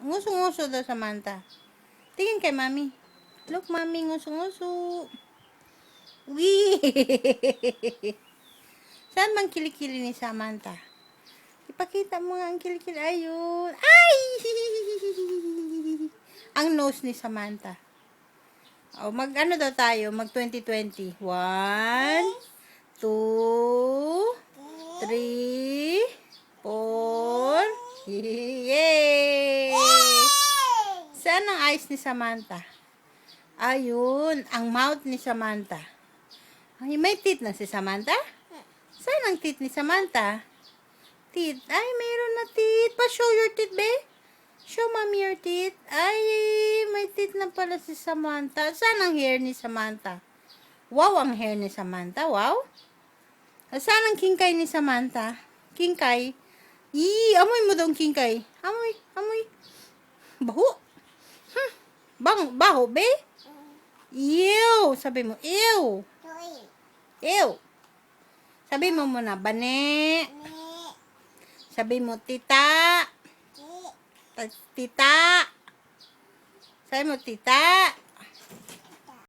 Nguso-nguso daw, Samantha. Tingin kay mami. Look, mami, nguso-nguso. Wee! Saan bang kilikili ni Samantha? Ipakita mo nga ang kilikili. Ayun. Ay! Ang nose ni Samantha. Oh, mag-ano daw tayo? Mag 2020. 1, 2, 3, 4. Yay! Saan ang eyes ni Samantha? Ayun, ang mouth ni Samantha. Ay, may teeth na si Samantha? Saan ang teeth ni Samantha? Teeth. Ay, mayroon na teeth. Pa-show your teeth, be. Show mommy your teeth. Ay, may teeth na pala si Samantha. Saan ang hair ni Samantha? Wow, ang hair ni Samantha. Wow. Saan ang kingkay ni Samantha? Kingkay. Amoy mo daw ang kingkay. Amoy, amoy. Baho. Baho, be? Ew. Sabi mo, ew. Ew. Sabi mo muna, bane. Sabi mo, tita. Tita. Sabi mo, tita.